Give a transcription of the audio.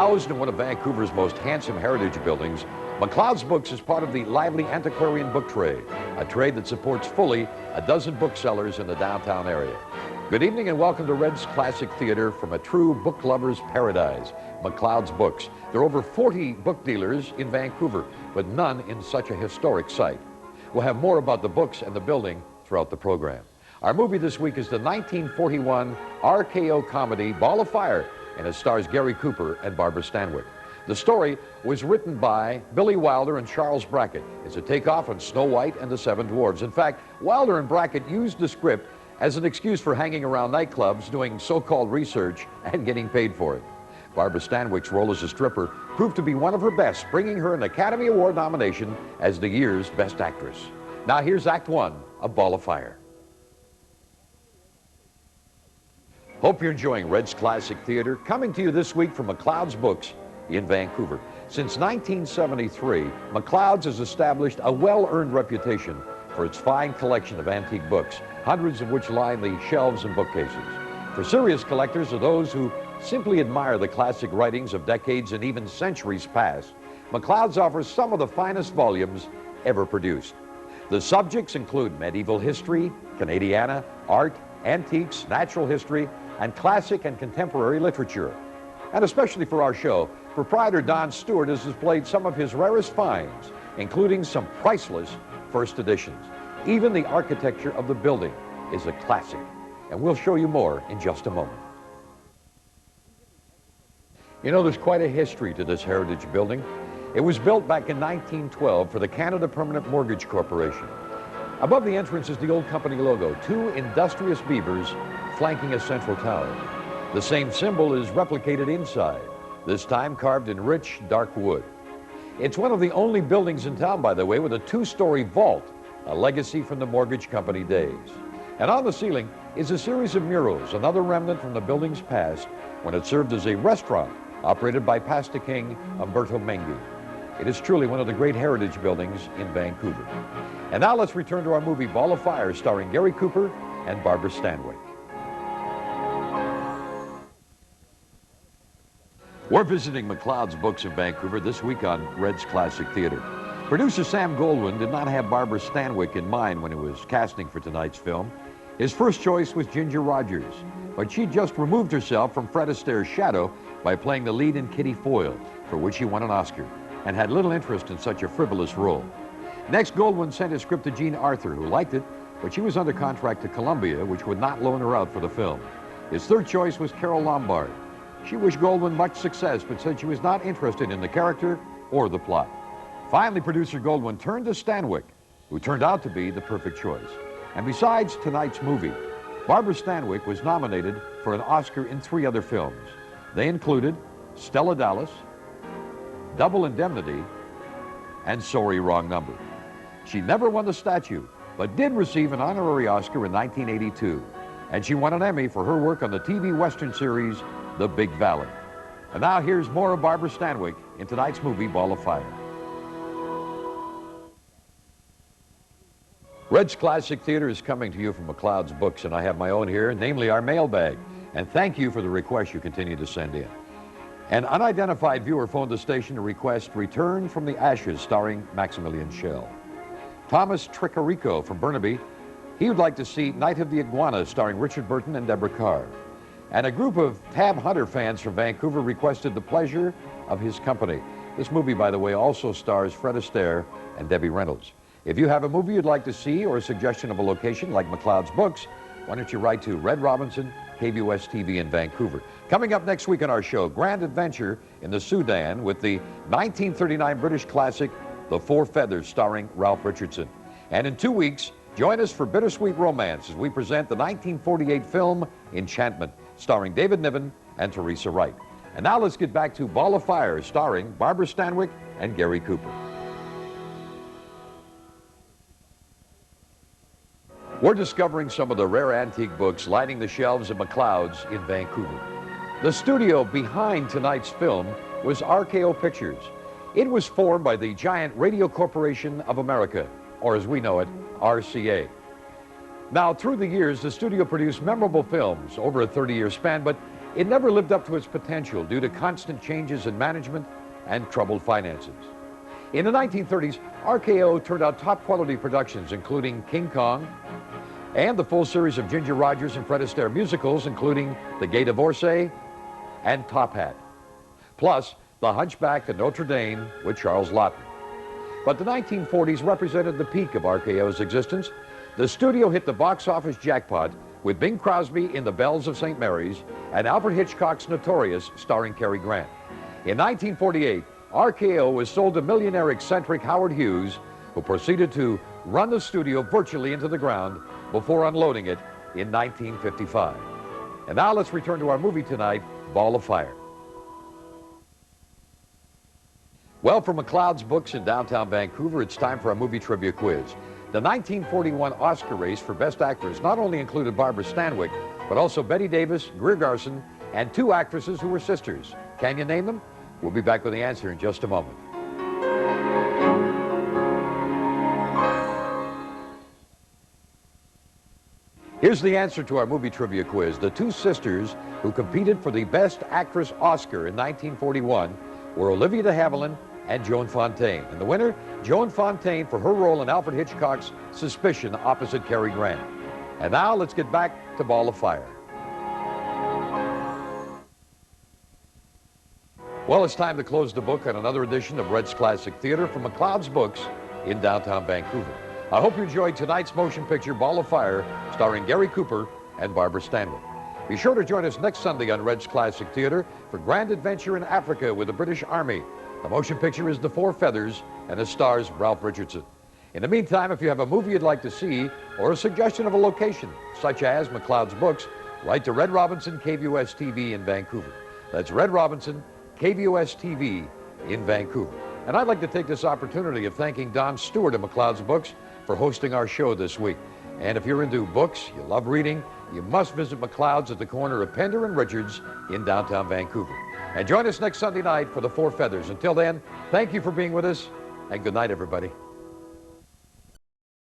Housed in one of Vancouver's most handsome heritage buildings, MacLeod's Books is part of the lively antiquarian book trade, a trade that supports fully a dozen booksellers in the downtown area. Good evening and welcome to Red's Classic Theater from a true book lover's paradise, MacLeod's Books. There are over 40 book dealers in Vancouver, but none in such a historic site. We'll have more about the books and the building throughout the program. Our movie this week is the 1941 RKO comedy Ball of Fire, and it stars Gary Cooper and Barbara Stanwyck. The story was written by Billy Wilder and Charles Brackett. It's a takeoff on Snow White and the Seven Dwarfs. In fact, Wilder and Brackett used the script as an excuse for hanging around nightclubs, doing so-called research, and getting paid for it. Barbara Stanwyck's role as a stripper proved to be one of her best, bringing her an Academy Award nomination as the year's Best Actress. Now here's Act One of Ball of Fire. Hope you're enjoying Red's Classic Theater, coming to you this week from MacLeod's Books in Vancouver. Since 1973, MacLeod's has established a well-earned reputation for its fine collection of antique books, hundreds of which line the shelves and bookcases. For serious collectors or those who simply admire the classic writings of decades and even centuries past, MacLeod's offers some of the finest volumes ever produced. The subjects include medieval history, Canadiana, art, antiques, natural history, and classic and contemporary literature. And especially for our show, proprietor Don Stewart has displayed some of his rarest finds, including some priceless first editions. Even the architecture of the building is a classic, and we'll show you more in just a moment. You know, there's quite a history to this heritage building. It was built back in 1912 for the Canada Permanent Mortgage Corporation. Above the entrance is the old company logo, two industrious beavers flanking a central tower. The same symbol is replicated inside, this time carved in rich, dark wood. It's one of the only buildings in town, by the way, with a two-story vault, a legacy from the mortgage company days. And on the ceiling is a series of murals, another remnant from the building's past when it served as a restaurant operated by Pasta King Umberto Mengi. It is truly one of the great heritage buildings in Vancouver. And now let's return to our movie Ball of Fire, starring Gary Cooper and Barbara Stanwyck. We're visiting MacLeod's Books in Vancouver this week on Red's Classic Theater. Producer Sam Goldwyn did not have Barbara Stanwyck in mind when he was casting for tonight's film. His first choice was Ginger Rogers, but she just removed herself from Fred Astaire's shadow by playing the lead in Kitty Foyle, for which she won an Oscar, and had little interest in such a frivolous role. Next, Goldwyn sent his script to Jean Arthur, who liked it, but she was under contract to Columbia, which would not loan her out for the film. His third choice was Carol Lombard. She wished Goldwyn much success, but said she was not interested in the character or the plot. Finally, producer Goldwyn turned to Stanwyck, who turned out to be the perfect choice. And besides tonight's movie, Barbara Stanwyck was nominated for an Oscar in 3 other films. They included Stella Dallas, Double Indemnity, and Sorry, Wrong Number. She never won the statue, but did receive an honorary Oscar in 1982. And she won an Emmy for her work on the TV Western series, The Big Valley. And now here's more of Barbara Stanwyck in tonight's movie, Ball of Fire. Red's Classic Theater is coming to you from MacLeod's Books, and I have my own here, namely our mailbag. And thank you for the requests you continue to send in. An unidentified viewer phoned the station to request Return from the Ashes, starring Maximilian Schell. Thomas Tricarico from Burnaby, he would like to see Night of the Iguana, starring Richard Burton and Deborah Carr. And a group of Tab Hunter fans from Vancouver requested The Pleasure of His Company. This movie, by the way, also stars Fred Astaire and Debbie Reynolds. If you have a movie you'd like to see or a suggestion of a location like MacLeod's Books, why don't you write to Red Robinson, KVUS TV in Vancouver. Coming up next week on our show, Grand Adventure in the Sudan with the 1939 British classic, The Four Feathers, starring Ralph Richardson. And in 2 weeks, join us for Bittersweet Romance as we present the 1948 film Enchantment, starring David Niven and Teresa Wright. And now let's get back to Ball of Fire, starring Barbara Stanwyck and Gary Cooper. We're discovering some of the rare antique books lining the shelves at MacLeod's in Vancouver. The studio behind tonight's film was RKO Pictures. It was formed by the giant Radio Corporation of America, or as we know it, RCA. Now, through the years, the studio produced memorable films over a 30-year span, but it never lived up to its potential due to constant changes in management and troubled finances. In the 1930s, RKO turned out top-quality productions, including King Kong, and the full series of Ginger Rogers and Fred Astaire musicals, including The Gay Divorcee and Top Hat, plus The Hunchback of Notre Dame with Charles Laughton. But the 1940s represented the peak of RKO's existence. The studio hit the box office jackpot with Bing Crosby in The Bells of St. Mary's and Alfred Hitchcock's Notorious, starring Cary Grant. In 1948, RKO was sold to millionaire eccentric Howard Hughes, who proceeded to run the studio virtually into the ground before unloading it in 1955. And now let's return to our movie tonight, Ball of Fire. Well, from MacLeod's Books in downtown Vancouver, it's time for our movie trivia quiz. The 1941 Oscar race for Best Actress not only included Barbara Stanwyck, but also Bette Davis, Greer Garson, and two actresses who were sisters. Can you name them? We'll be back with the answer in just a moment. Here's the answer to our movie trivia quiz. The two sisters who competed for the Best Actress Oscar in 1941 were Olivia de Havilland and Joan Fontaine. And the winner, Joan Fontaine, for her role in Alfred Hitchcock's Suspicion opposite Cary Grant. And now let's get back to Ball of Fire. Well, it's time to close the book on another edition of Red's Classic Theater from MacLeod's Books in downtown Vancouver. I hope you enjoyed tonight's motion picture, Ball of Fire, starring Gary Cooper and Barbara Stanwyck. Be sure to join us next Sunday on Red's Classic Theater for Grand Adventure in Africa with the British Army. The motion picture is The Four Feathers, and it stars Ralph Richardson. In the meantime, if you have a movie you'd like to see or a suggestion of a location, such as MacLeod's Books, write to Red Robinson, KVUS-TV in Vancouver. That's Red Robinson, KVUS-TV in Vancouver. And I'd like to take this opportunity of thanking Don Stewart of MacLeod's Books for hosting our show this week. And if you're into books, you love reading, you must visit MacLeod's at the corner of Pender and Richards in downtown Vancouver. And join us next Sunday night for The Four Feathers. Until then, thank you for being with us, and good night, everybody.